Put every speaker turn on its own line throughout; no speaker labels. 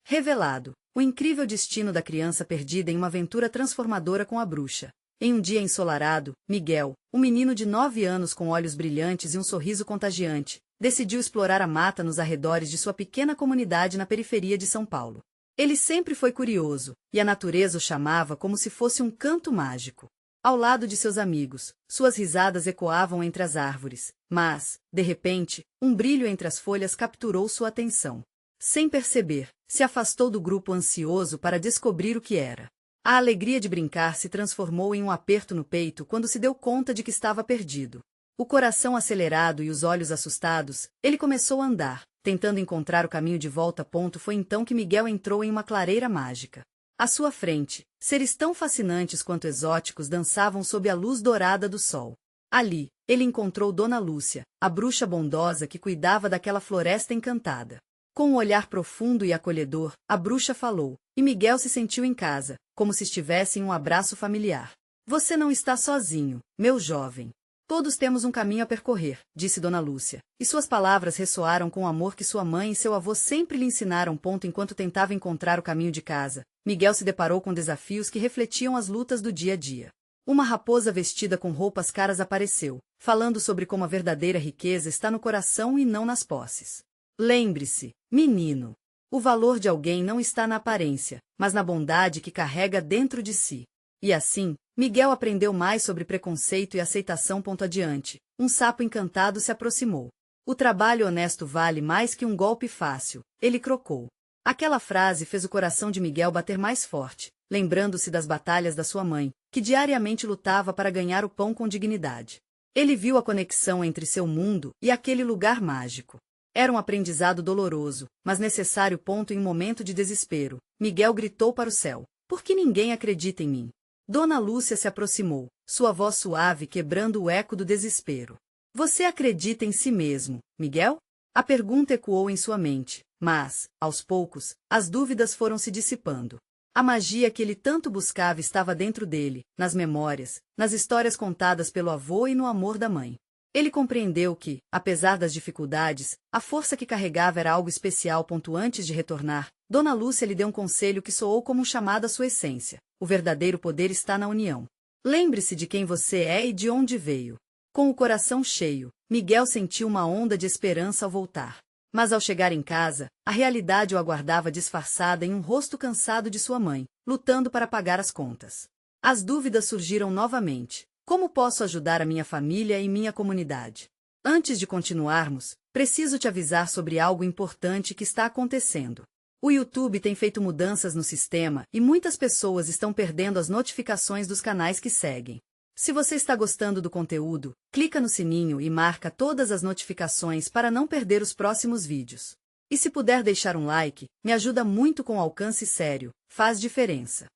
Revelado. O incrível destino da criança perdida em uma aventura transformadora com a bruxa. Em um dia ensolarado, Miguel, um menino de 9 anos com olhos brilhantes e um sorriso contagiante, decidiu explorar a mata nos arredores de sua pequena comunidade na periferia de São Paulo. Ele sempre foi curioso, e a natureza o chamava como se fosse um canto mágico. Ao lado de seus amigos, suas risadas ecoavam entre as árvores, mas, de repente, um brilho entre as folhas capturou sua atenção. Sem perceber, se afastou do grupo ansioso para descobrir o que era. A alegria de brincar se transformou em um aperto no peito quando se deu conta de que estava perdido. O coração acelerado e os olhos assustados, ele começou a andar, tentando encontrar o caminho de volta. Foi então que Miguel entrou em uma clareira mágica. À sua frente, seres tão fascinantes quanto exóticos dançavam sob a luz dourada do sol. Ali, ele encontrou Dona Lúcia, a bruxa bondosa que cuidava daquela floresta encantada. Com um olhar profundo e acolhedor, a bruxa falou, e Miguel se sentiu em casa, como se estivesse em um abraço familiar. Você não está sozinho, meu jovem. Todos temos um caminho a percorrer, disse Dona Lúcia, e suas palavras ressoaram com o amor que sua mãe e seu avô sempre lhe ensinaram. Enquanto tentava encontrar o caminho de casa, Miguel se deparou com desafios que refletiam as lutas do dia a dia. Uma raposa vestida com roupas caras apareceu, falando sobre como a verdadeira riqueza está no coração e não nas posses. Lembre-se, menino, o valor de alguém não está na aparência, mas na bondade que carrega dentro de si. E assim, Miguel aprendeu mais sobre preconceito e aceitação. Adiante, um sapo encantado se aproximou. O trabalho honesto vale mais que um golpe fácil, ele crocou. Aquela frase fez o coração de Miguel bater mais forte, lembrando-se das batalhas da sua mãe, que diariamente lutava para ganhar o pão com dignidade. Ele viu a conexão entre seu mundo e aquele lugar mágico. Era um aprendizado doloroso, mas necessário. Em um momento de desespero, Miguel gritou para o céu: por que ninguém acredita em mim? Dona Lúcia se aproximou, sua voz suave quebrando o eco do desespero. Você acredita em si mesmo, Miguel? A pergunta ecoou em sua mente, mas, aos poucos, as dúvidas foram se dissipando. A magia que ele tanto buscava estava dentro dele, nas memórias, nas histórias contadas pelo avô e no amor da mãe. Ele compreendeu que, apesar das dificuldades, a força que carregava era algo especial. Antes de retornar, Dona Lúcia lhe deu um conselho que soou como um chamado à sua essência. O verdadeiro poder está na união. Lembre-se de quem você é e de onde veio. Com o coração cheio, Miguel sentiu uma onda de esperança ao voltar. Mas ao chegar em casa, a realidade o aguardava disfarçada em um rosto cansado de sua mãe, lutando para pagar as contas. As dúvidas surgiram novamente. Como posso ajudar a minha família e minha comunidade? Antes de continuarmos, preciso te avisar sobre algo importante que está acontecendo. O YouTube tem feito mudanças no sistema e muitas pessoas estão perdendo as notificações dos canais que seguem. Se você está gostando do conteúdo, clica no sininho e marca todas as notificações para não perder os próximos vídeos. E se puder deixar um like, me ajuda muito com alcance sério, faz diferença.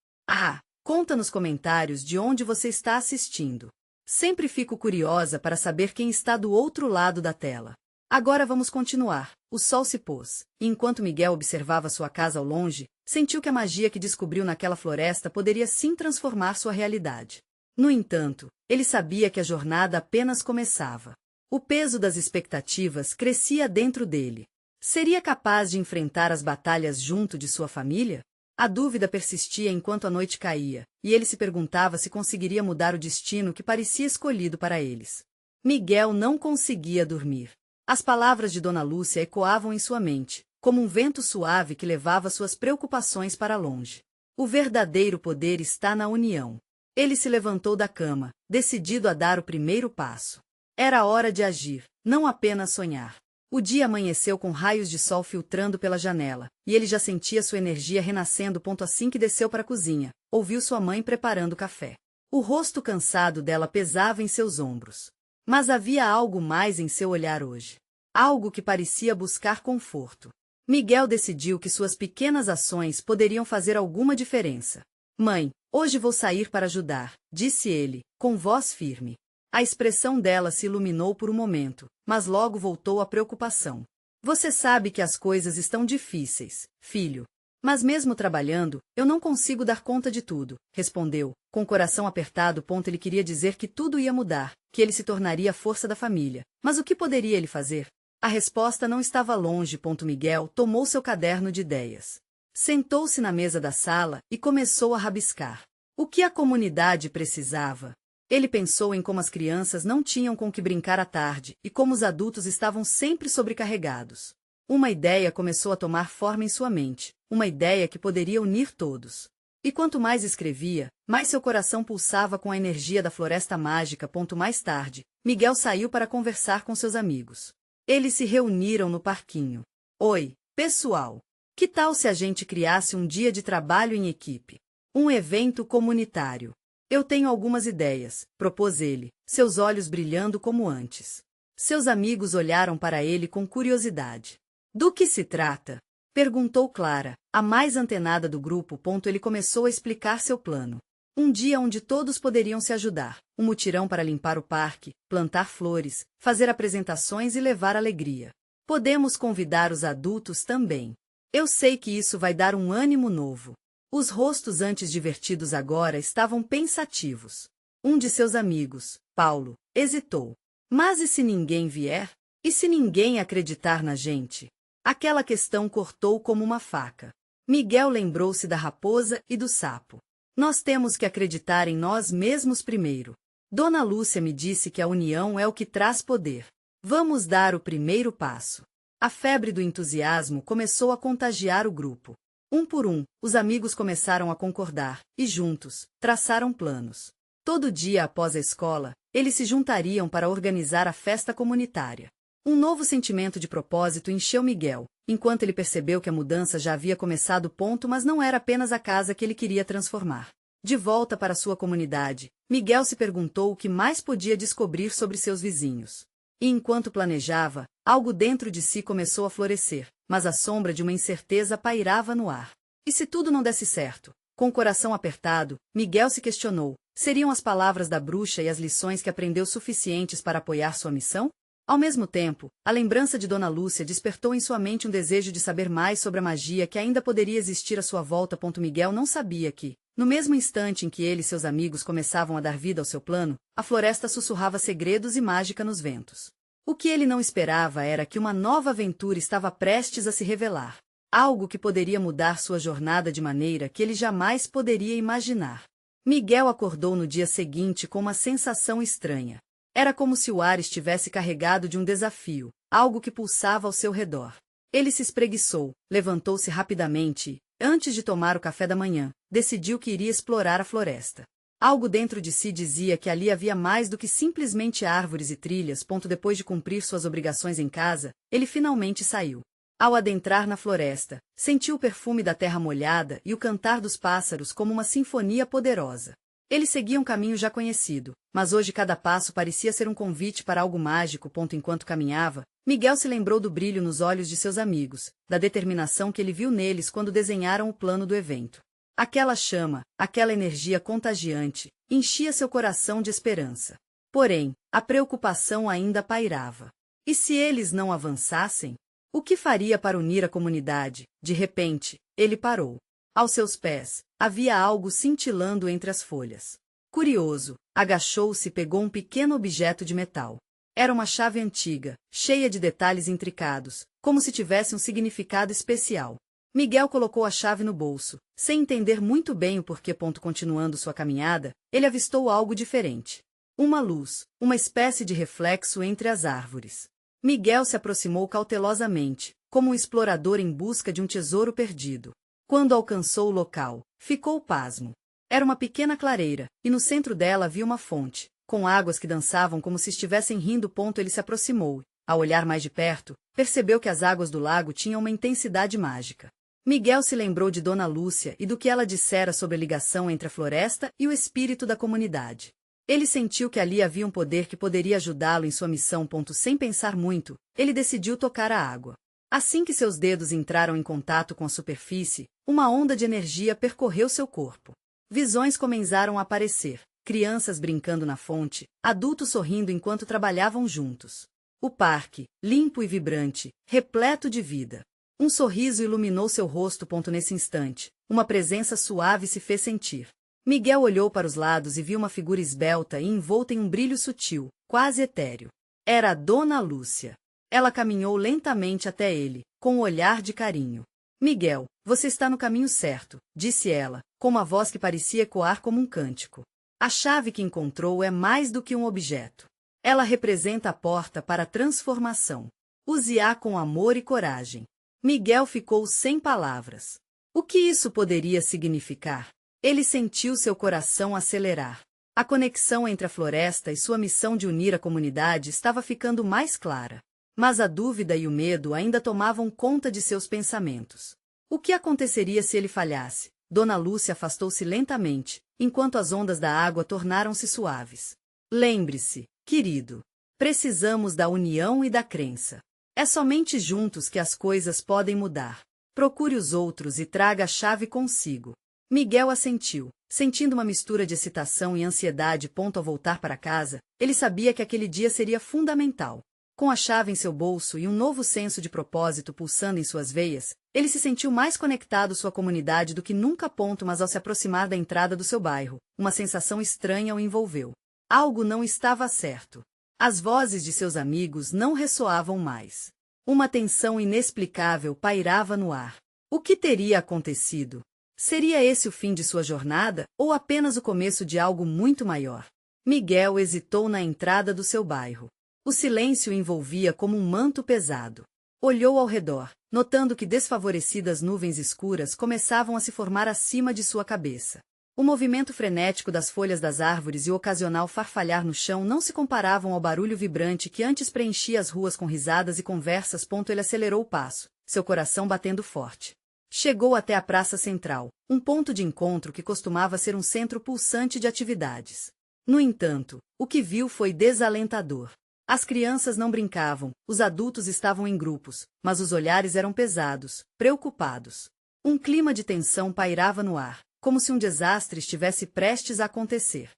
Conta nos comentários de onde você está assistindo. Sempre fico curiosa para saber quem está do outro lado da tela. Agora vamos continuar. O sol se pôs, e enquanto Miguel observava sua casa ao longe, sentiu que a magia que descobriu naquela floresta poderia sim transformar sua realidade. No entanto, ele sabia que a jornada apenas começava. O peso das expectativas crescia dentro dele. Seria capaz de enfrentar as batalhas junto de sua família? A dúvida persistia enquanto a noite caía, e ele se perguntava se conseguiria mudar o destino que parecia escolhido para eles. Miguel não conseguia dormir. As palavras de Dona Lúcia ecoavam em sua mente, como um vento suave que levava suas preocupações para longe. O verdadeiro poder está na união. Ele se levantou da cama, decidido a dar o primeiro passo. Era hora de agir, não apenas sonhar. O dia amanheceu com raios de sol filtrando pela janela, e ele já sentia sua energia renascendo. Assim que desceu para a cozinha, ouviu sua mãe preparando café. O rosto cansado dela pesava em seus ombros. Mas havia algo mais em seu olhar hoje. Algo que parecia buscar conforto. Miguel decidiu que suas pequenas ações poderiam fazer alguma diferença. Mãe, hoje vou sair para ajudar, disse ele, com voz firme. A expressão dela se iluminou por um momento, mas logo voltou à preocupação. Você sabe que as coisas estão difíceis, filho. Mas mesmo trabalhando, eu não consigo dar conta de tudo, respondeu, com o coração apertado. Ele queria dizer que tudo ia mudar, que ele se tornaria a força da família. Mas o que poderia ele fazer? A resposta não estava longe. Miguel tomou seu caderno de ideias. Sentou-se na mesa da sala e começou a rabiscar. O que a comunidade precisava? Ele pensou em como as crianças não tinham com que brincar à tarde e como os adultos estavam sempre sobrecarregados. Uma ideia começou a tomar forma em sua mente, uma ideia que poderia unir todos. E quanto mais escrevia, mais seu coração pulsava com a energia da floresta mágica. Mais tarde, Miguel saiu para conversar com seus amigos. Eles se reuniram no parquinho. Oi, pessoal! Que tal se a gente criasse um dia de trabalho em equipe? Um evento comunitário. Eu tenho algumas ideias, propôs ele, seus olhos brilhando como antes. Seus amigos olharam para ele com curiosidade. Do que se trata? Perguntou Clara, a mais antenada do grupo. Ele começou a explicar seu plano. Um dia onde todos poderiam se ajudar, um mutirão para limpar o parque, plantar flores, fazer apresentações e levar alegria. Podemos convidar os adultos também. Eu sei que isso vai dar um ânimo novo. Os rostos antes divertidos agora estavam pensativos. Um de seus amigos, Paulo, hesitou. Mas e se ninguém vier? E se ninguém acreditar na gente? Aquela questão cortou como uma faca. Miguel lembrou-se da raposa e do sapo. Nós temos que acreditar em nós mesmos primeiro. Dona Lúcia me disse que a união é o que traz poder. Vamos dar o primeiro passo. A febre do entusiasmo começou a contagiar o grupo. Um por um, os amigos começaram a concordar, e juntos, traçaram planos. Todo dia após a escola, eles se juntariam para organizar a festa comunitária. Um novo sentimento de propósito encheu Miguel, enquanto ele percebeu que a mudança já havia começado. Mas não era apenas a casa que ele queria transformar. De volta para sua comunidade, Miguel se perguntou o que mais podia descobrir sobre seus vizinhos. E enquanto planejava, algo dentro de si começou a florescer, mas a sombra de uma incerteza pairava no ar. E se tudo não desse certo? Com o coração apertado, Miguel se questionou: seriam as palavras da bruxa e as lições que aprendeu suficientes para apoiar sua missão? Ao mesmo tempo, a lembrança de Dona Lúcia despertou em sua mente um desejo de saber mais sobre a magia que ainda poderia existir à sua volta. Miguel não sabia que, no mesmo instante em que ele e seus amigos começavam a dar vida ao seu plano, a floresta sussurrava segredos e mágica nos ventos. O que ele não esperava era que uma nova aventura estava prestes a se revelar. Algo que poderia mudar sua jornada de maneira que ele jamais poderia imaginar. Miguel acordou no dia seguinte com uma sensação estranha. Era como se o ar estivesse carregado de um desafio, algo que pulsava ao seu redor. Ele se espreguiçou, levantou-se rapidamente e, antes de tomar o café da manhã, decidiu que iria explorar a floresta. Algo dentro de si dizia que ali havia mais do que simplesmente árvores e trilhas. Depois de cumprir suas obrigações em casa, ele finalmente saiu. Ao adentrar na floresta, sentiu o perfume da terra molhada e o cantar dos pássaros como uma sinfonia poderosa. Ele seguia um caminho já conhecido, mas hoje cada passo parecia ser um convite para algo mágico. Enquanto caminhava, Miguel se lembrou do brilho nos olhos de seus amigos, da determinação que ele viu neles quando desenharam o plano do evento. Aquela chama, aquela energia contagiante, enchia seu coração de esperança. Porém, a preocupação ainda pairava. E se eles não avançassem? O que faria para unir a comunidade? De repente, ele parou. Aos seus pés, havia algo cintilando entre as folhas. Curioso, agachou-se e pegou um pequeno objeto de metal. Era uma chave antiga, cheia de detalhes intricados, como se tivesse um significado especial. Miguel colocou a chave no bolso, sem entender muito bem o porquê. Continuando sua caminhada, ele avistou algo diferente. Uma luz, uma espécie de reflexo entre as árvores. Miguel se aproximou cautelosamente, como um explorador em busca de um tesouro perdido. Quando alcançou o local, ficou pasmo. Era uma pequena clareira, e no centro dela havia uma fonte, com águas que dançavam como se estivessem rindo. Ele se aproximou. Ao olhar mais de perto, percebeu que as águas do lago tinham uma intensidade mágica. Miguel se lembrou de Dona Lúcia e do que ela dissera sobre a ligação entre a floresta e o espírito da comunidade. Ele sentiu que ali havia um poder que poderia ajudá-lo em sua missão. Sem pensar muito, ele decidiu tocar a água. Assim que seus dedos entraram em contato com a superfície, uma onda de energia percorreu seu corpo. Visões começaram a aparecer, crianças brincando na fonte, adultos sorrindo enquanto trabalhavam juntos. O parque, limpo e vibrante, repleto de vida. Um sorriso iluminou seu rosto. Nesse instante, uma presença suave se fez sentir. Miguel olhou para os lados e viu uma figura esbelta e envolta em um brilho sutil, quase etéreo. Era a Dona Lúcia. Ela caminhou lentamente até ele, com um olhar de carinho. Miguel, você está no caminho certo, disse ela, com uma voz que parecia ecoar como um cântico. A chave que encontrou é mais do que um objeto. Ela representa a porta para a transformação. Use-a com amor e coragem. Miguel ficou sem palavras. O que isso poderia significar? Ele sentiu seu coração acelerar. A conexão entre a floresta e sua missão de unir a comunidade estava ficando mais clara. Mas a dúvida e o medo ainda tomavam conta de seus pensamentos. O que aconteceria se ele falhasse? Dona Lúcia afastou-se lentamente, enquanto as ondas da água tornaram-se suaves. Lembre-se, querido, precisamos da união e da crença. É somente juntos que as coisas podem mudar. Procure os outros e traga a chave consigo. Miguel assentiu, sentindo uma mistura de excitação e ansiedade. Ao voltar para casa, ele sabia que aquele dia seria fundamental. Com a chave em seu bolso e um novo senso de propósito pulsando em suas veias, ele se sentiu mais conectado à sua comunidade do que nunca. Mas ao se aproximar da entrada do seu bairro, uma sensação estranha o envolveu. Algo não estava certo. As vozes de seus amigos não ressoavam mais. Uma tensão inexplicável pairava no ar. O que teria acontecido? Seria esse o fim de sua jornada, ou apenas o começo de algo muito maior? Miguel hesitou na entrada do seu bairro. O silêncio o envolvia como um manto pesado. Olhou ao redor, notando que desfavorecidas nuvens escuras começavam a se formar acima de sua cabeça. O movimento frenético das folhas das árvores e o ocasional farfalhar no chão não se comparavam ao barulho vibrante que antes preenchia as ruas com risadas e conversas. Ele acelerou o passo, seu coração batendo forte. Chegou até a praça central, um ponto de encontro que costumava ser um centro pulsante de atividades. No entanto, o que viu foi desalentador. As crianças não brincavam, os adultos estavam em grupos, mas os olhares eram pesados, preocupados. Um clima de tensão pairava no ar, como se um desastre estivesse prestes a acontecer.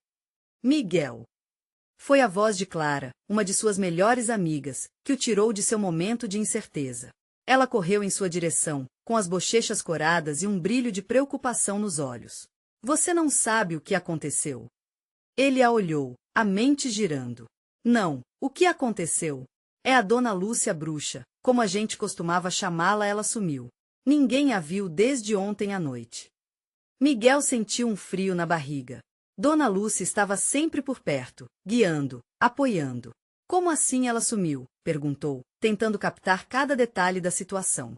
Miguel. Foi a voz de Clara, uma de suas melhores amigas, que o tirou de seu momento de incerteza. Ela correu em sua direção, com as bochechas coradas e um brilho de preocupação nos olhos. Você não sabe o que aconteceu? Ele a olhou, a mente girando. Não, o que aconteceu? É a Dona Lúcia bruxa, como a gente costumava chamá-la. Ela sumiu. Ninguém a viu desde ontem à noite. Miguel sentiu um frio na barriga. Dona Lúcia estava sempre por perto, guiando, apoiando. Como assim ela sumiu? Perguntou, tentando captar cada detalhe da situação.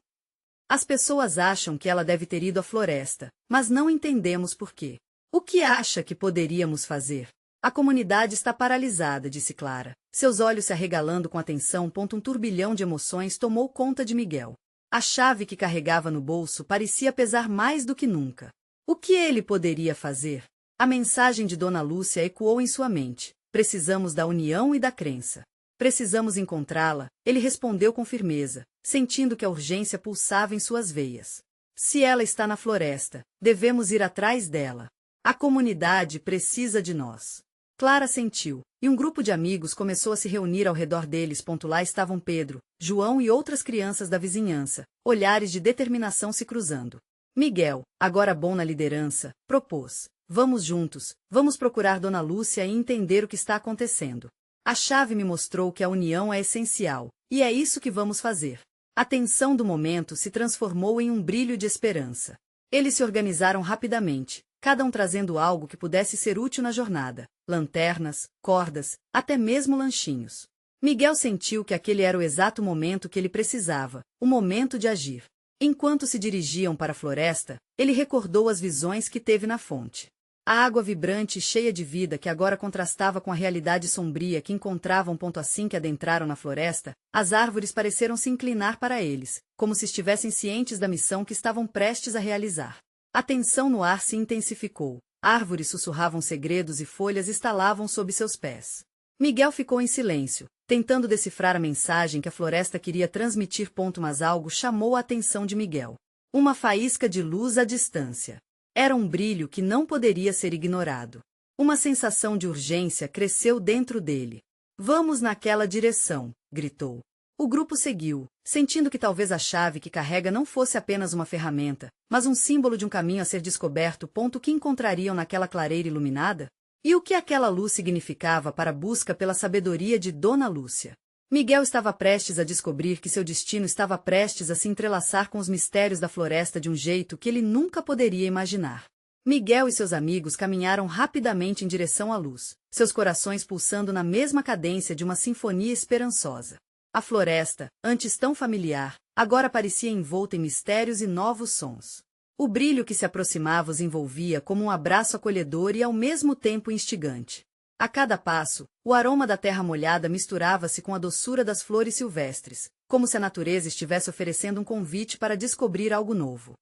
As pessoas acham que ela deve ter ido à floresta, mas não entendemos por quê. O que acha que poderíamos fazer? A comunidade está paralisada, disse Clara, seus olhos se arregalando com atenção. Um turbilhão de emoções tomou conta de Miguel. A chave que carregava no bolso parecia pesar mais do que nunca. O que ele poderia fazer? A mensagem de Dona Lúcia ecoou em sua mente. Precisamos da união e da crença. Precisamos encontrá-la, ele respondeu com firmeza, sentindo que a urgência pulsava em suas veias. Se ela está na floresta, devemos ir atrás dela. A comunidade precisa de nós. Clara sentiu, e um grupo de amigos começou a se reunir ao redor deles. Lá estavam Pedro, João e outras crianças da vizinhança, olhares de determinação se cruzando. Miguel, agora bom na liderança, propôs. Vamos juntos, vamos procurar Dona Lúcia e entender o que está acontecendo. A chave me mostrou que a união é essencial, e é isso que vamos fazer. A tensão do momento se transformou em um brilho de esperança. Eles se organizaram rapidamente, cada um trazendo algo que pudesse ser útil na jornada. Lanternas, cordas, até mesmo lanchinhos. Miguel sentiu que aquele era o exato momento que ele precisava, o momento de agir. Enquanto se dirigiam para a floresta, ele recordou as visões que teve na fonte. A água vibrante e cheia de vida que agora contrastava com a realidade sombria que encontravam. Assim que adentraram na floresta, as árvores pareceram se inclinar para eles, como se estivessem cientes da missão que estavam prestes a realizar. A tensão no ar se intensificou. Árvores sussurravam segredos e folhas estalavam sob seus pés. Miguel ficou em silêncio, tentando decifrar a mensagem que a floresta queria transmitir. Mas algo chamou a atenção de Miguel. Uma faísca de luz à distância. Era um brilho que não poderia ser ignorado. Uma sensação de urgência cresceu dentro dele. Vamos naquela direção, gritou. O grupo seguiu, sentindo que talvez a chave que carrega não fosse apenas uma ferramenta, mas um símbolo de um caminho a ser descoberto. O que encontrariam naquela clareira iluminada? E o que aquela luz significava para a busca pela sabedoria de Dona Lúcia? Miguel estava prestes a descobrir que seu destino estava prestes a se entrelaçar com os mistérios da floresta de um jeito que ele nunca poderia imaginar. Miguel e seus amigos caminharam rapidamente em direção à luz, seus corações pulsando na mesma cadência de uma sinfonia esperançosa. A floresta, antes tão familiar, agora parecia envolta em mistérios e novos sons. O brilho que se aproximava os envolvia como um abraço acolhedor e ao mesmo tempo instigante. A cada passo, o aroma da terra molhada misturava-se com a doçura das flores silvestres, como se a natureza estivesse oferecendo um convite para descobrir algo novo.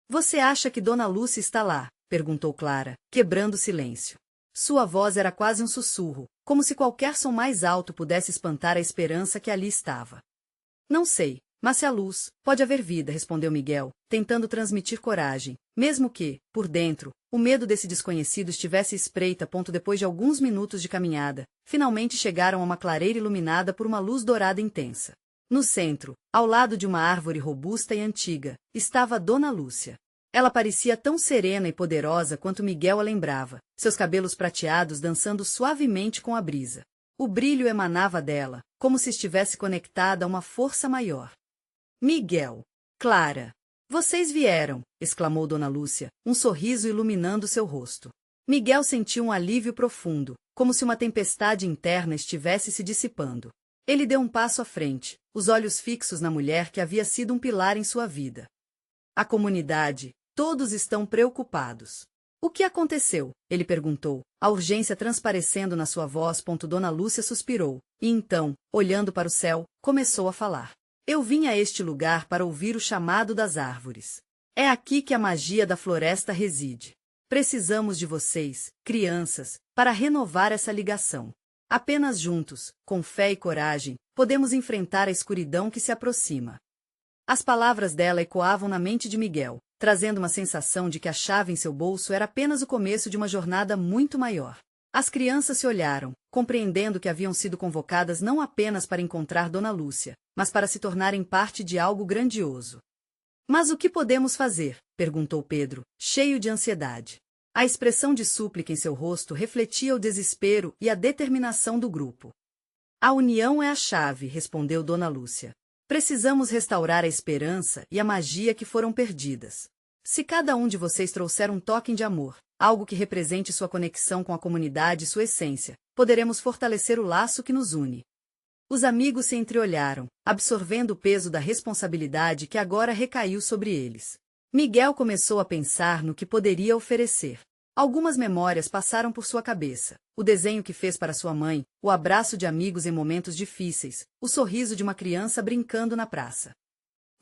Você acha que Dona Lúcia está lá? Perguntou Clara, quebrando o silêncio. Sua voz era quase um sussurro, como se qualquer som mais alto pudesse espantar a esperança que ali estava. Não sei, mas se há luz, pode haver vida, respondeu Miguel, tentando transmitir coragem, mesmo que, por dentro, o medo desse desconhecido estivesse espreita. Depois de alguns minutos de caminhada, finalmente chegaram a uma clareira iluminada por uma luz dourada intensa. No centro, ao lado de uma árvore robusta e antiga, estava Dona Lúcia. Ela parecia tão serena e poderosa quanto Miguel a lembrava, seus cabelos prateados dançando suavemente com a brisa. O brilho emanava dela, como se estivesse conectada a uma força maior. Miguel, Clara, vocês vieram, exclamou Dona Lúcia, um sorriso iluminando seu rosto. Miguel sentiu um alívio profundo, como se uma tempestade interna estivesse se dissipando. Ele deu um passo à frente, os olhos fixos na mulher que havia sido um pilar em sua vida. A comunidade, todos estão preocupados. O que aconteceu? Ele perguntou, a urgência transparecendo na sua voz. Dona Lúcia suspirou, e então, olhando para o céu, começou a falar. Eu vim a este lugar para ouvir o chamado das árvores. É aqui que a magia da floresta reside. Precisamos de vocês, crianças, para renovar essa ligação. Apenas juntos, com fé e coragem, podemos enfrentar a escuridão que se aproxima. As palavras dela ecoavam na mente de Miguel, trazendo uma sensação de que a chave em seu bolso era apenas o começo de uma jornada muito maior. As crianças se olharam, compreendendo que haviam sido convocadas não apenas para encontrar Dona Lúcia, mas para se tornarem parte de algo grandioso. Mas o que podemos fazer? Perguntou Pedro, cheio de ansiedade. A expressão de súplica em seu rosto refletia o desespero e a determinação do grupo. A união é a chave, respondeu Dona Lúcia. Precisamos restaurar a esperança e a magia que foram perdidas. Se cada um de vocês trouxer um toque de amor, algo que represente sua conexão com a comunidade e sua essência, poderemos fortalecer o laço que nos une. Os amigos se entreolharam, absorvendo o peso da responsabilidade que agora recaiu sobre eles. Miguel começou a pensar no que poderia oferecer. Algumas memórias passaram por sua cabeça. O desenho que fez para sua mãe, o abraço de amigos em momentos difíceis, o sorriso de uma criança brincando na praça.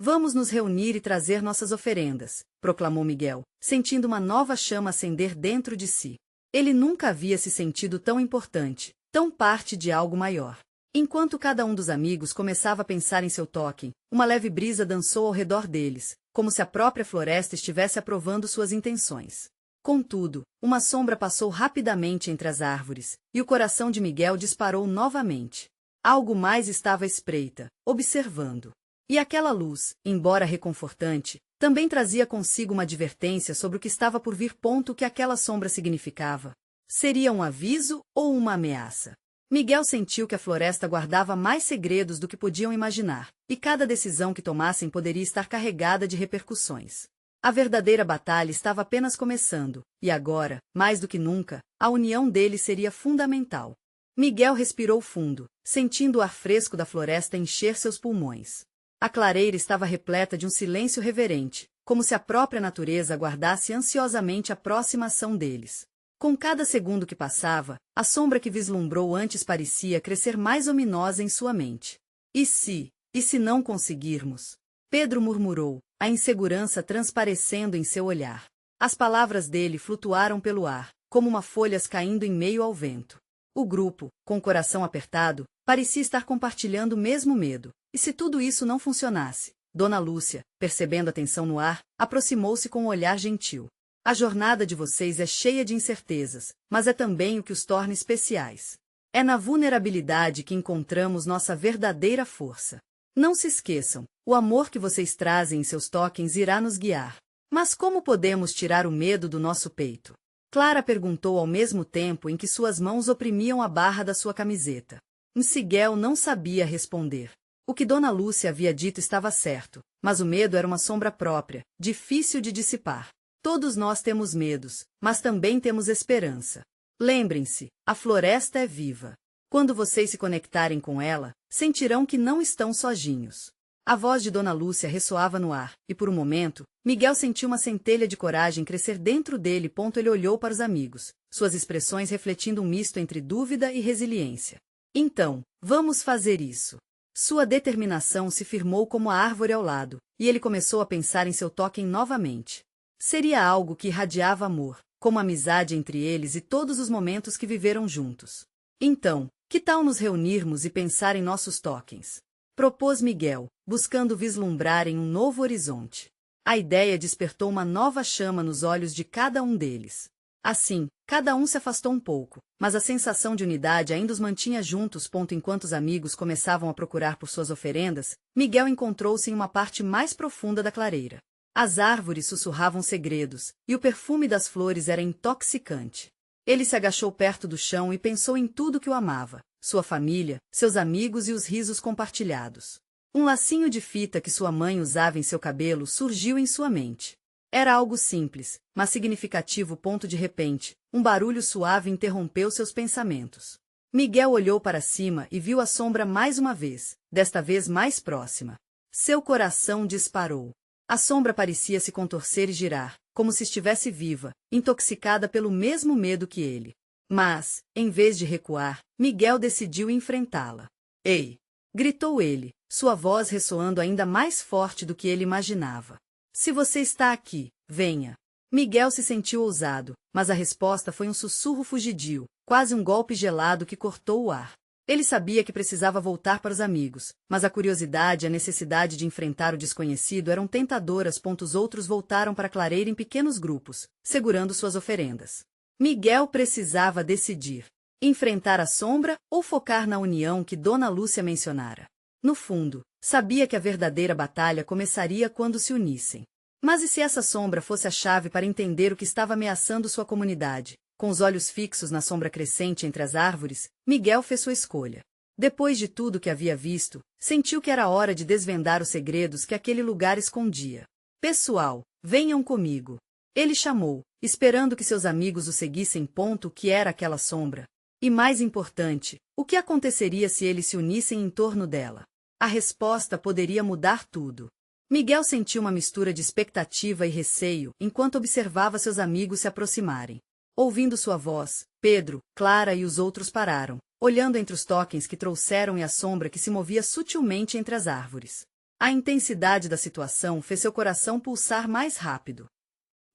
Vamos nos reunir e trazer nossas oferendas, proclamou Miguel, sentindo uma nova chama acender dentro de si. Ele nunca havia se sentido tão importante, tão parte de algo maior. Enquanto cada um dos amigos começava a pensar em seu toque, uma leve brisa dançou ao redor deles, como se a própria floresta estivesse aprovando suas intenções. Contudo, uma sombra passou rapidamente entre as árvores, e o coração de Miguel disparou novamente. Algo mais estava à espreita, observando. E aquela luz, embora reconfortante, também trazia consigo uma advertência sobre o que estava por vir. O que aquela sombra significava? Seria um aviso ou uma ameaça? Miguel sentiu que a floresta guardava mais segredos do que podiam imaginar, e cada decisão que tomassem poderia estar carregada de repercussões. A verdadeira batalha estava apenas começando, e agora, mais do que nunca, a união deles seria fundamental. Miguel respirou fundo, sentindo o ar fresco da floresta encher seus pulmões. A clareira estava repleta de um silêncio reverente, como se a própria natureza aguardasse ansiosamente a próxima ação deles. Com cada segundo que passava, a sombra que vislumbrou antes parecia crescer mais ominosa em sua mente. E se não conseguirmos? Pedro murmurou, a insegurança transparecendo em seu olhar. As palavras dele flutuaram pelo ar, como uma folhas caindo em meio ao vento. O grupo, com o coração apertado, parecia estar compartilhando o mesmo medo. E se tudo isso não funcionasse? Dona Lúcia, percebendo a tensão no ar, aproximou-se com um olhar gentil. A jornada de vocês é cheia de incertezas, mas é também o que os torna especiais. É na vulnerabilidade que encontramos nossa verdadeira força. Não se esqueçam, o amor que vocês trazem em seus tokens irá nos guiar. Mas como podemos tirar o medo do nosso peito? Clara perguntou ao mesmo tempo em que suas mãos oprimiam a barra da sua camiseta. Miguel não sabia responder. O que Dona Lúcia havia dito estava certo, mas o medo era uma sombra própria, difícil de dissipar. Todos nós temos medos, mas também temos esperança. Lembrem-se, a floresta é viva. Quando vocês se conectarem com ela, sentirão que não estão sozinhos. A voz de Dona Lúcia ressoava no ar, e por um momento, Miguel sentiu uma centelha de coragem crescer dentro dele. Ele olhou para os amigos, suas expressões refletindo um misto entre dúvida e resiliência. Então, vamos fazer isso. Sua determinação se firmou como a árvore ao lado, e ele começou a pensar em seu token novamente. Seria algo que irradiava amor, como a amizade entre eles e todos os momentos que viveram juntos. Então, que tal nos reunirmos e pensar em nossos tokens? Propôs Miguel, buscando vislumbrar em um novo horizonte. A ideia despertou uma nova chama nos olhos de cada um deles. Assim, cada um se afastou um pouco, mas a sensação de unidade ainda os mantinha juntos. Enquanto os amigos começavam a procurar por suas oferendas, Miguel encontrou-se em uma parte mais profunda da clareira. As árvores sussurravam segredos, e o perfume das flores era intoxicante. Ele se agachou perto do chão e pensou em tudo que o amava, sua família, seus amigos e os risos compartilhados. Um lacinho de fita que sua mãe usava em seu cabelo surgiu em sua mente. Era algo simples, mas significativo. De repente, um barulho suave interrompeu seus pensamentos. Miguel olhou para cima e viu a sombra mais uma vez, desta vez mais próxima. Seu coração disparou. A sombra parecia se contorcer e girar, como se estivesse viva, intoxicada pelo mesmo medo que ele. Mas, em vez de recuar, Miguel decidiu enfrentá-la. Ei! Gritou ele, sua voz ressoando ainda mais forte do que ele imaginava. Se você está aqui, venha. Miguel se sentiu ousado, mas a resposta foi um sussurro fugidio, quase um golpe gelado que cortou o ar. Ele sabia que precisava voltar para os amigos, mas a curiosidade e a necessidade de enfrentar o desconhecido eram tentadoras. Os outros voltaram para a clareira em pequenos grupos, segurando suas oferendas. Miguel precisava decidir: enfrentar a sombra ou focar na união que Dona Lúcia mencionara. No fundo, sabia que a verdadeira batalha começaria quando se unissem. Mas e se essa sombra fosse a chave para entender o que estava ameaçando sua comunidade? Com os olhos fixos na sombra crescente entre as árvores, Miguel fez sua escolha. Depois de tudo que havia visto, sentiu que era hora de desvendar os segredos que aquele lugar escondia. Pessoal, venham comigo. Ele chamou, esperando que seus amigos o seguissem. O que era aquela sombra? E mais importante, o que aconteceria se eles se unissem em torno dela? A resposta poderia mudar tudo. Miguel sentiu uma mistura de expectativa e receio enquanto observava seus amigos se aproximarem. Ouvindo sua voz, Pedro, Clara e os outros pararam, olhando entre os tokens que trouxeram e a sombra que se movia sutilmente entre as árvores. A intensidade da situação fez seu coração pulsar mais rápido.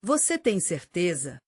Você tem certeza?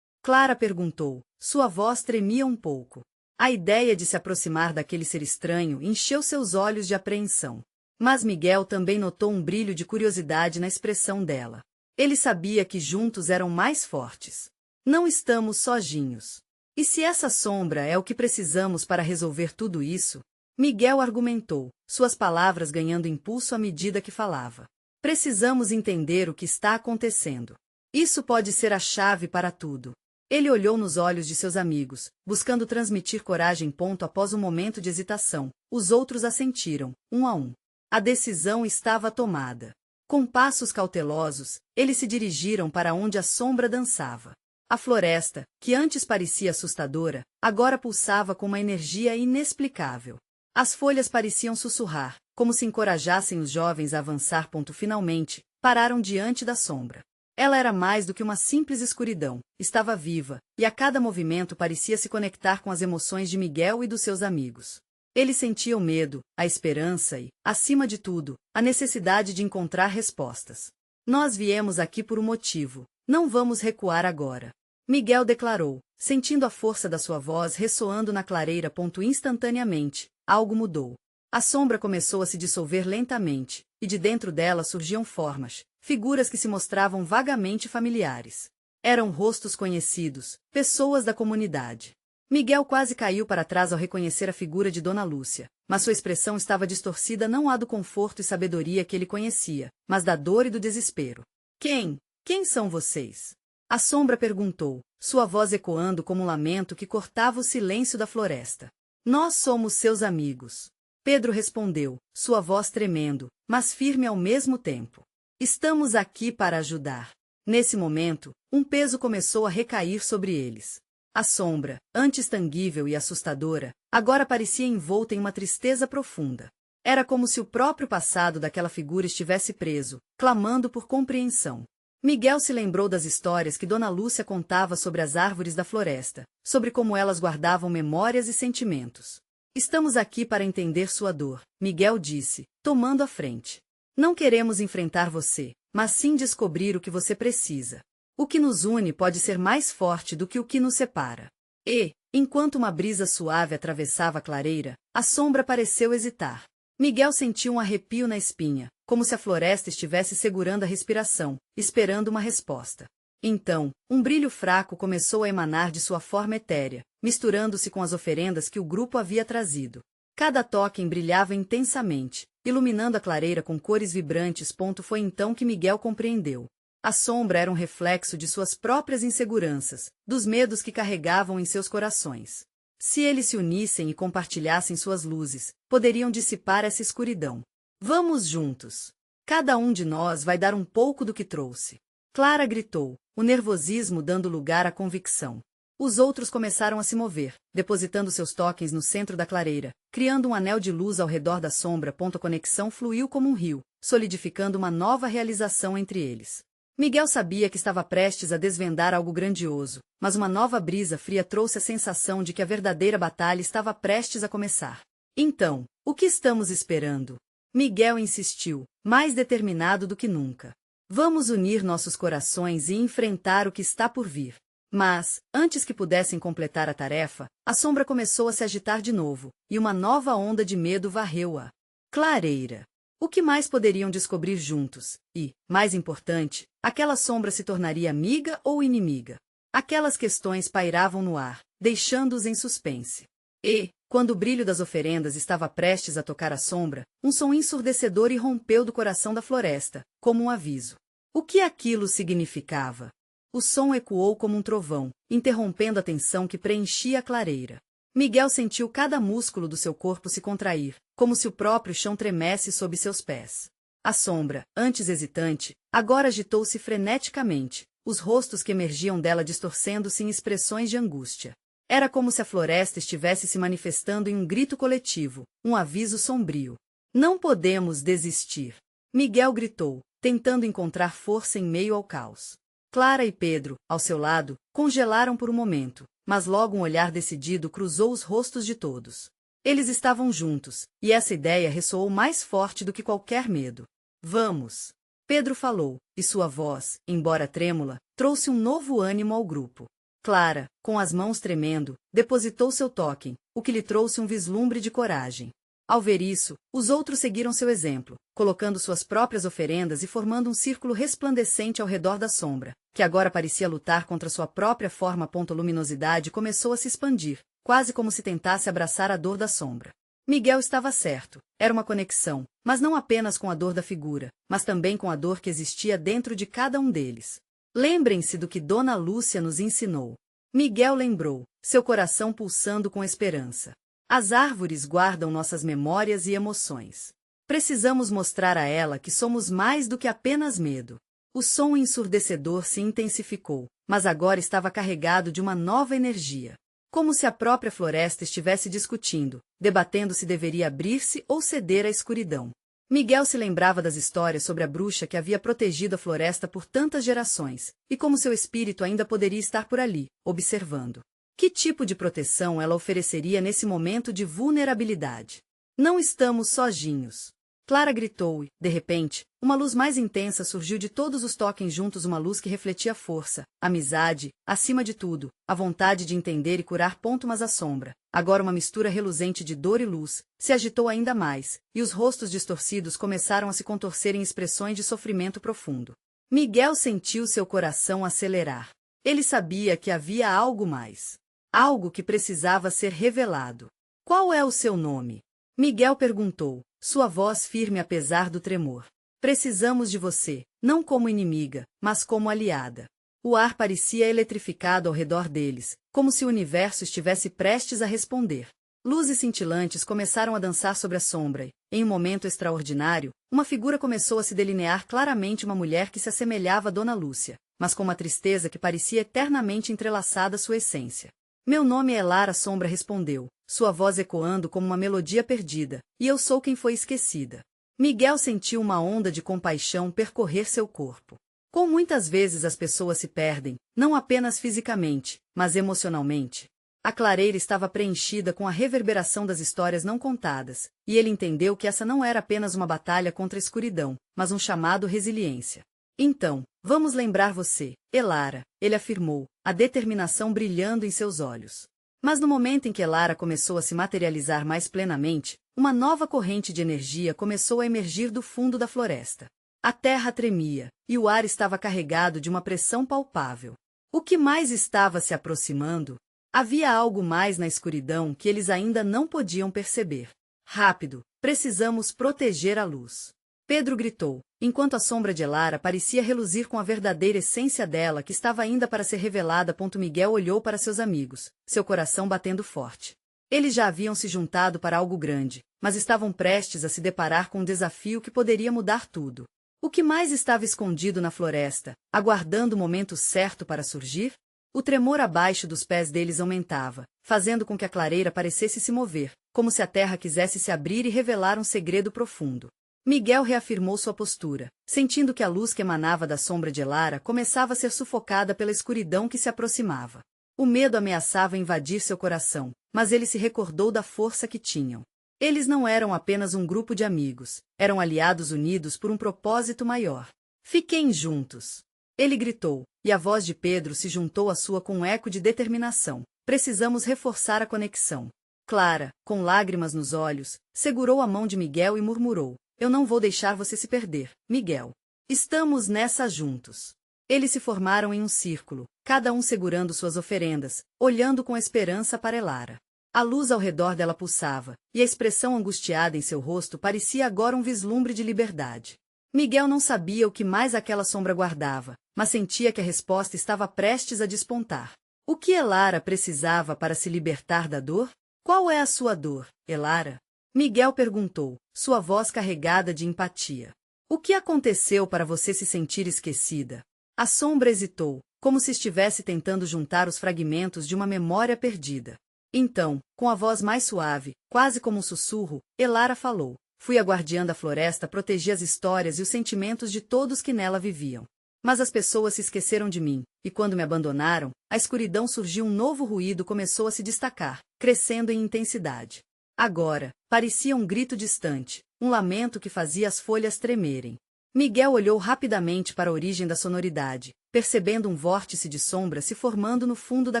Clara perguntou, sua voz tremia um pouco. A ideia de se aproximar daquele ser estranho encheu seus olhos de apreensão. Mas Miguel também notou um brilho de curiosidade na expressão dela. Ele sabia que juntos eram mais fortes. Não estamos sozinhos. E se essa sombra é o que precisamos para resolver tudo isso? Miguel argumentou, suas palavras ganhando impulso à medida que falava. Precisamos entender o que está acontecendo. Isso pode ser a chave para tudo. Ele olhou nos olhos de seus amigos, buscando transmitir coragem. Após um momento de hesitação, os outros assentiram, um a um. A decisão estava tomada. Com passos cautelosos, eles se dirigiram para onde a sombra dançava. A floresta, que antes parecia assustadora, agora pulsava com uma energia inexplicável. As folhas pareciam sussurrar, como se encorajassem os jovens a avançar. Finalmente, pararam diante da sombra. Ela era mais do que uma simples escuridão, estava viva, e a cada movimento parecia se conectar com as emoções de Miguel e dos seus amigos. Ele sentia o medo, a esperança e, acima de tudo, a necessidade de encontrar respostas. Nós viemos aqui por um motivo, não vamos recuar agora. Miguel declarou, sentindo a força da sua voz ressoando na clareira. Instantaneamente, algo mudou. A sombra começou a se dissolver lentamente, e de dentro dela surgiam formas, figuras que se mostravam vagamente familiares. Eram rostos conhecidos, pessoas da comunidade. Miguel quase caiu para trás ao reconhecer a figura de Dona Lúcia, mas sua expressão estava distorcida, não a do conforto e sabedoria que ele conhecia, mas da dor e do desespero. Quem são vocês? A sombra perguntou, sua voz ecoando como um lamento que cortava o silêncio da floresta. Nós somos seus amigos. Pedro respondeu, sua voz tremendo, mas firme ao mesmo tempo. Estamos aqui para ajudar. Nesse momento, um peso começou a recair sobre eles. A sombra, antes tangível e assustadora, agora parecia envolta em uma tristeza profunda. Era como se o próprio passado daquela figura estivesse preso, clamando por compreensão. Miguel se lembrou das histórias que Dona Lúcia contava sobre as árvores da floresta, sobre como elas guardavam memórias e sentimentos. Estamos aqui para entender sua dor, Miguel disse, tomando a frente. Não queremos enfrentar você, mas sim descobrir o que você precisa. O que nos une pode ser mais forte do que o que nos separa. E, enquanto uma brisa suave atravessava a clareira, a sombra pareceu hesitar. Miguel sentiu um arrepio na espinha, como se a floresta estivesse segurando a respiração, esperando uma resposta. Então, um brilho fraco começou a emanar de sua forma etérea, misturando-se com as oferendas que o grupo havia trazido. Cada token brilhava intensamente, iluminando a clareira com cores vibrantes. Foi então que Miguel compreendeu. A sombra era um reflexo de suas próprias inseguranças, dos medos que carregavam em seus corações. Se eles se unissem e compartilhassem suas luzes, poderiam dissipar essa escuridão. Vamos juntos. Cada um de nós vai dar um pouco do que trouxe. Clara gritou, o nervosismo dando lugar à convicção. Os outros começaram a se mover, depositando seus tokens no centro da clareira, criando um anel de luz ao redor da sombra. A conexão fluiu como um rio, solidificando uma nova realização entre eles. Miguel sabia que estava prestes a desvendar algo grandioso, mas uma nova brisa fria trouxe a sensação de que a verdadeira batalha estava prestes a começar. Então, o que estamos esperando? Miguel insistiu, mais determinado do que nunca. Vamos unir nossos corações e enfrentar o que está por vir. Mas, antes que pudessem completar a tarefa, a sombra começou a se agitar de novo, e uma nova onda de medo varreu-a clareira. O que mais poderiam descobrir juntos? E, mais importante, aquela sombra se tornaria amiga ou inimiga? Aquelas questões pairavam no ar, deixando-os em suspense. E, quando o brilho das oferendas estava prestes a tocar a sombra, um som ensurdecedor irrompeu do coração da floresta, como um aviso. O que aquilo significava? O som ecoou como um trovão, interrompendo a tensão que preenchia a clareira. Miguel sentiu cada músculo do seu corpo se contrair, como se o próprio chão tremesse sob seus pés. A sombra, antes hesitante, agora agitou-se freneticamente, os rostos que emergiam dela distorcendo-se em expressões de angústia. Era como se a floresta estivesse se manifestando em um grito coletivo, um aviso sombrio. Não podemos desistir. Miguel gritou, tentando encontrar força em meio ao caos. Clara e Pedro, ao seu lado, congelaram por um momento, mas logo um olhar decidido cruzou os rostos de todos. Eles estavam juntos, e essa ideia ressoou mais forte do que qualquer medo. Vamos! Pedro falou, e sua voz, embora trêmula, trouxe um novo ânimo ao grupo. Clara, com as mãos tremendo, depositou seu token, o que lhe trouxe um vislumbre de coragem. Ao ver isso, os outros seguiram seu exemplo, colocando suas próprias oferendas e formando um círculo resplandecente ao redor da sombra, que agora parecia lutar contra sua própria forma. A luminosidade começou a se expandir, quase como se tentasse abraçar a dor da sombra. Miguel estava certo, era uma conexão, mas não apenas com a dor da figura, mas também com a dor que existia dentro de cada um deles. Lembrem-se do que Dona Lúcia nos ensinou. Miguel lembrou, seu coração pulsando com esperança. As árvores guardam nossas memórias e emoções. Precisamos mostrar a ela que somos mais do que apenas medo. O som ensurdecedor se intensificou, mas agora estava carregado de uma nova energia. Como se a própria floresta estivesse discutindo, debatendo se deveria abrir-se ou ceder à escuridão. Miguel se lembrava das histórias sobre a bruxa que havia protegido a floresta por tantas gerações, e como seu espírito ainda poderia estar por ali, observando. Que tipo de proteção ela ofereceria nesse momento de vulnerabilidade? Não estamos sozinhos. Clara gritou e, de repente, uma luz mais intensa surgiu de todos os tokens juntos, uma luz que refletia força, amizade, acima de tudo, a vontade de entender e curar. Mas a sombra, agora uma mistura reluzente de dor e luz, se agitou ainda mais, e os rostos distorcidos começaram a se contorcer em expressões de sofrimento profundo. Miguel sentiu seu coração acelerar. Ele sabia que havia algo mais. Algo que precisava ser revelado. Qual é o seu nome? Miguel perguntou, sua voz firme apesar do tremor. Precisamos de você, não como inimiga, mas como aliada. O ar parecia eletrificado ao redor deles, como se o universo estivesse prestes a responder. Luzes cintilantes começaram a dançar sobre a sombra e, em um momento extraordinário, uma figura começou a se delinear claramente, uma mulher que se assemelhava a Dona Lúcia, mas com uma tristeza que parecia eternamente entrelaçada à sua essência. Meu nome é Elara, a sombra respondeu, sua voz ecoando como uma melodia perdida, e eu sou quem foi esquecida. Miguel sentiu uma onda de compaixão percorrer seu corpo. Como muitas vezes as pessoas se perdem, não apenas fisicamente, mas emocionalmente. A clareira estava preenchida com a reverberação das histórias não contadas, e ele entendeu que essa não era apenas uma batalha contra a escuridão, mas um chamado à resiliência. Então, vamos lembrar você, Elara, ele afirmou, a determinação brilhando em seus olhos. Mas no momento em que Elara começou a se materializar mais plenamente, uma nova corrente de energia começou a emergir do fundo da floresta. A terra tremia, e o ar estava carregado de uma pressão palpável. O que mais estava se aproximando? Havia algo mais na escuridão que eles ainda não podiam perceber. Rápido, precisamos proteger a luz. Pedro gritou, enquanto a sombra de Elara parecia reluzir com a verdadeira essência dela que estava ainda para ser revelada. Miguel olhou para seus amigos, seu coração batendo forte. Eles já haviam se juntado para algo grande, mas estavam prestes a se deparar com um desafio que poderia mudar tudo. O que mais estava escondido na floresta, aguardando o momento certo para surgir? O tremor abaixo dos pés deles aumentava, fazendo com que a clareira parecesse se mover, como se a terra quisesse se abrir e revelar um segredo profundo. Miguel reafirmou sua postura, sentindo que a luz que emanava da sombra de Elara começava a ser sufocada pela escuridão que se aproximava. O medo ameaçava invadir seu coração, mas ele se recordou da força que tinham. Eles não eram apenas um grupo de amigos, eram aliados unidos por um propósito maior. Fiquem juntos! Ele gritou, e a voz de Pedro se juntou à sua com um eco de determinação. Precisamos reforçar a conexão. Clara, com lágrimas nos olhos, segurou a mão de Miguel e murmurou, eu não vou deixar você se perder, Miguel. Estamos nessa juntos. Eles se formaram em um círculo, cada um segurando suas oferendas, olhando com esperança para Elara. A luz ao redor dela pulsava, e a expressão angustiada em seu rosto parecia agora um vislumbre de liberdade. Miguel não sabia o que mais aquela sombra guardava, mas sentia que a resposta estava prestes a despontar. O que Elara precisava para se libertar da dor? Qual é a sua dor, Elara? Miguel perguntou, sua voz carregada de empatia. O que aconteceu para você se sentir esquecida? A sombra hesitou, como se estivesse tentando juntar os fragmentos de uma memória perdida. Então, com a voz mais suave, quase como um sussurro, Elara falou. Fui a guardiã da floresta, protegi as histórias e os sentimentos de todos que nela viviam. Mas as pessoas se esqueceram de mim, e quando me abandonaram, a escuridão surgiu, um novo ruído começou a se destacar, crescendo em intensidade. Agora, parecia um grito distante, um lamento que fazia as folhas tremerem. Miguel olhou rapidamente para a origem da sonoridade, percebendo um vórtice de sombra se formando no fundo da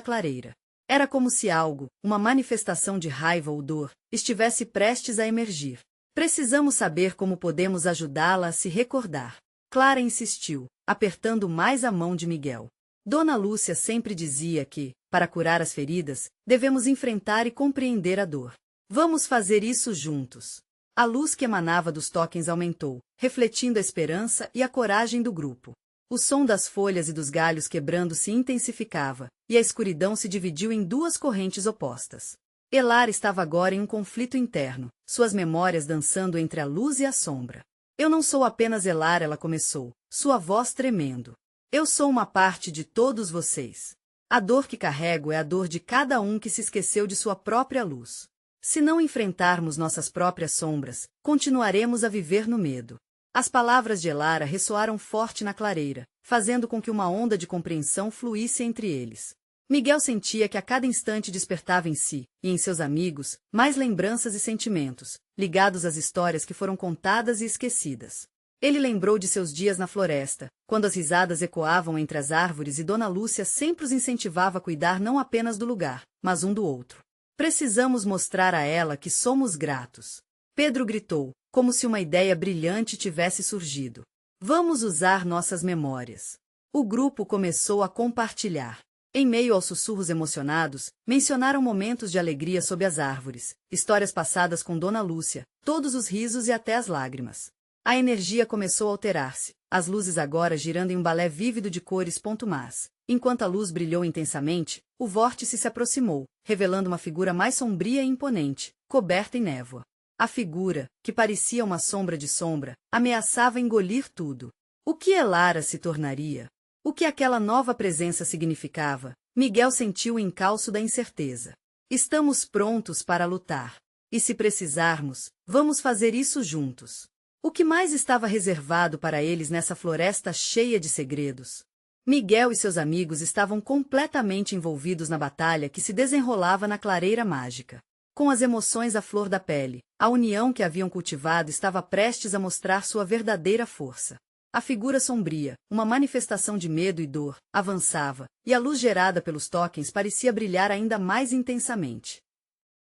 clareira. Era como se algo, uma manifestação de raiva ou dor, estivesse prestes a emergir. Precisamos saber como podemos ajudá-la a se recordar. Clara insistiu, apertando mais a mão de Miguel. Dona Lúcia sempre dizia que, para curar as feridas, devemos enfrentar e compreender a dor. Vamos fazer isso juntos. A luz que emanava dos tokens aumentou, refletindo a esperança e a coragem do grupo. O som das folhas e dos galhos quebrando se intensificava, e a escuridão se dividiu em duas correntes opostas. Elara estava agora em um conflito interno, suas memórias dançando entre a luz e a sombra. Eu não sou apenas Elara, ela começou, sua voz tremendo. Eu sou uma parte de todos vocês. A dor que carrego é a dor de cada um que se esqueceu de sua própria luz. Se não enfrentarmos nossas próprias sombras, continuaremos a viver no medo. As palavras de Elara ressoaram forte na clareira, fazendo com que uma onda de compreensão fluísse entre eles. Miguel sentia que a cada instante despertava em si, e em seus amigos, mais lembranças e sentimentos, ligados às histórias que foram contadas e esquecidas. Ele lembrou de seus dias na floresta, quando as risadas ecoavam entre as árvores e Dona Lúcia sempre os incentivava a cuidar não apenas do lugar, mas um do outro. Precisamos mostrar a ela que somos gratos. Pedro gritou, como se uma ideia brilhante tivesse surgido. Vamos usar nossas memórias. O grupo começou a compartilhar. Em meio aos sussurros emocionados, mencionaram momentos de alegria sob as árvores, histórias passadas com Dona Lúcia, todos os risos e até as lágrimas. A energia começou a alterar-se, as luzes agora girando em um balé vívido de cores. Mas, enquanto a luz brilhou intensamente, o vórtice se aproximou, revelando uma figura mais sombria e imponente, coberta em névoa. A figura, que parecia uma sombra de sombra, ameaçava engolir tudo. O que Elara se tornaria? O que aquela nova presença significava? Miguel sentiu o encalço da incerteza. Estamos prontos para lutar. E se precisarmos, vamos fazer isso juntos. O que mais estava reservado para eles nessa floresta cheia de segredos? Miguel e seus amigos estavam completamente envolvidos na batalha que se desenrolava na clareira mágica. Com as emoções à flor da pele, a união que haviam cultivado estava prestes a mostrar sua verdadeira força. A figura sombria, uma manifestação de medo e dor, avançava, e a luz gerada pelos tokens parecia brilhar ainda mais intensamente.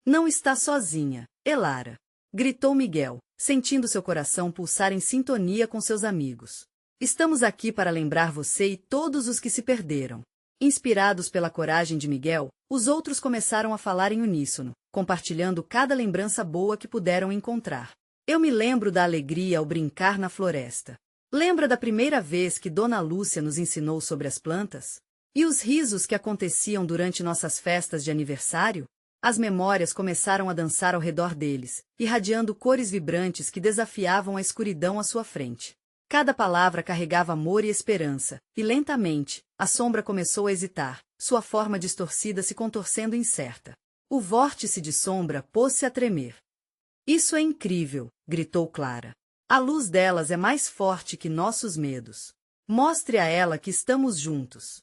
Não está sozinha, Elara! Gritou Miguel, sentindo seu coração pulsar em sintonia com seus amigos. Estamos aqui para lembrar você e todos os que se perderam. Inspirados pela coragem de Miguel, os outros começaram a falar em uníssono, compartilhando cada lembrança boa que puderam encontrar. Eu me lembro da alegria ao brincar na floresta. Lembra da primeira vez que Dona Lúcia nos ensinou sobre as plantas? E os risos que aconteciam durante nossas festas de aniversário? As memórias começaram a dançar ao redor deles, irradiando cores vibrantes que desafiavam a escuridão à sua frente. Cada palavra carregava amor e esperança, e lentamente, a sombra começou a hesitar, sua forma distorcida se contorcendo incerta. O vórtice de sombra pôs-se a tremer. Isso é incrível, gritou Clara. A luz delas é mais forte que nossos medos. Mostre a ela que estamos juntos.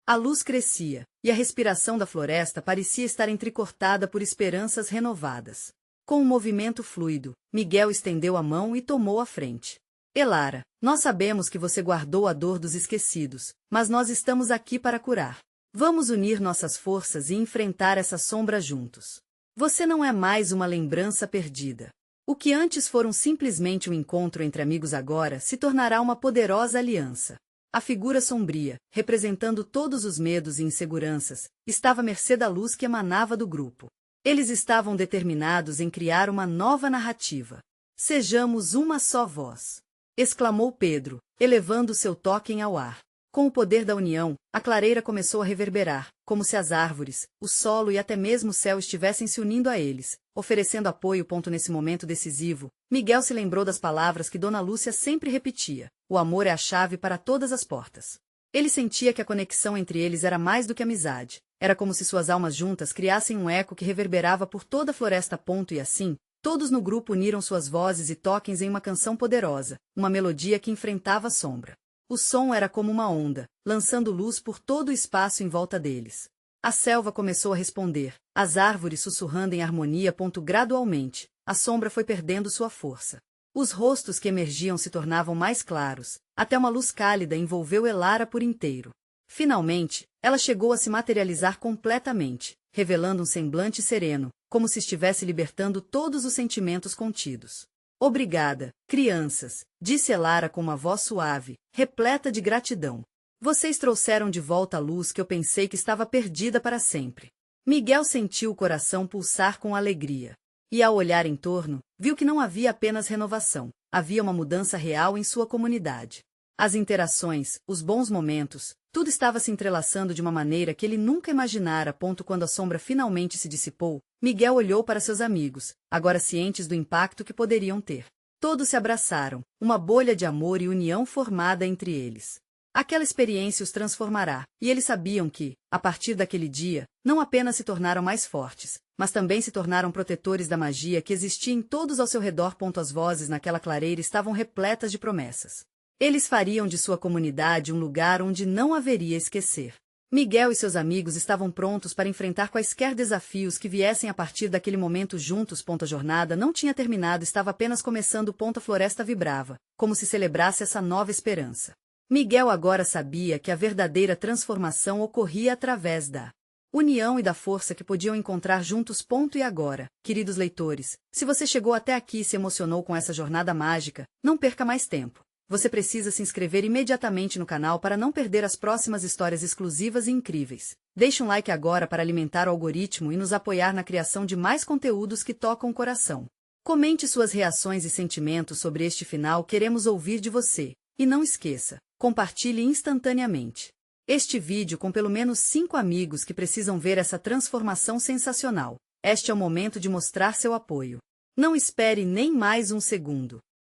A luz crescia, e a respiração da floresta parecia estar entrecortada por esperanças renovadas. Com um movimento fluido, Miguel estendeu a mão e tomou a frente. Elara, nós sabemos que você guardou a dor dos esquecidos, mas nós estamos aqui para curar. Vamos unir nossas forças e enfrentar essa sombra juntos. Você não é mais uma lembrança perdida. O que antes foram simplesmente um encontro entre amigos agora se tornará uma poderosa aliança. A figura sombria, representando todos os medos e inseguranças, estava à mercê da luz que emanava do grupo. Eles estavam determinados em criar uma nova narrativa. Sejamos uma só voz! Exclamou Pedro, elevando seu token ao ar. Com o poder da união, a clareira começou a reverberar, como se as árvores, o solo e até mesmo o céu estivessem se unindo a eles, oferecendo apoio. Nesse momento decisivo, Miguel se lembrou das palavras que Dona Lúcia sempre repetia: o amor é a chave para todas as portas. Ele sentia que a conexão entre eles era mais do que amizade. Era como se suas almas juntas criassem um eco que reverberava por toda a floresta. E assim, todos no grupo uniram suas vozes e tokens em uma canção poderosa, uma melodia que enfrentava a sombra. O som era como uma onda, lançando luz por todo o espaço em volta deles. A selva começou a responder, as árvores sussurrando em harmonia. Gradualmente, a sombra foi perdendo sua força. Os rostos que emergiam se tornavam mais claros, até uma luz cálida envolveu Elara por inteiro. Finalmente, ela chegou a se materializar completamente, revelando um semblante sereno, como se estivesse libertando todos os sentimentos contidos. Obrigada, crianças, disse Elara com uma voz suave, repleta de gratidão. Vocês trouxeram de volta a luz que eu pensei que estava perdida para sempre. Miguel sentiu o coração pulsar com alegria. E ao olhar em torno, viu que não havia apenas renovação, havia uma mudança real em sua comunidade. As interações, os bons momentos, tudo estava se entrelaçando de uma maneira que ele nunca imaginara. Quando a sombra finalmente se dissipou, Miguel olhou para seus amigos, agora cientes do impacto que poderiam ter. Todos se abraçaram, uma bolha de amor e união formada entre eles. Aquela experiência os transformará, e eles sabiam que, a partir daquele dia, não apenas se tornaram mais fortes, mas também se tornaram protetores da magia que existia em todos ao seu redor. As vozes naquela clareira estavam repletas de promessas. Eles fariam de sua comunidade um lugar onde não haveria esquecer. Miguel e seus amigos estavam prontos para enfrentar quaisquer desafios que viessem a partir daquele momento juntos. A jornada não tinha terminado, estava apenas começando. A floresta vibrava, como se celebrasse essa nova esperança. Miguel agora sabia que a verdadeira transformação ocorria através da união e da força que podiam encontrar juntos. E agora, queridos leitores, se você chegou até aqui e se emocionou com essa jornada mágica, não perca mais tempo. Você precisa se inscrever imediatamente no canal para não perder as próximas histórias exclusivas e incríveis. Deixe um like agora para alimentar o algoritmo e nos apoiar na criação de mais conteúdos que tocam o coração. Comente suas reações e sentimentos sobre este final, queremos ouvir de você. E não esqueça, compartilhe instantaneamente. este vídeo com pelo menos 5 amigos que precisam ver essa transformação sensacional. Este é o momento de mostrar seu apoio. Não espere nem mais um segundo.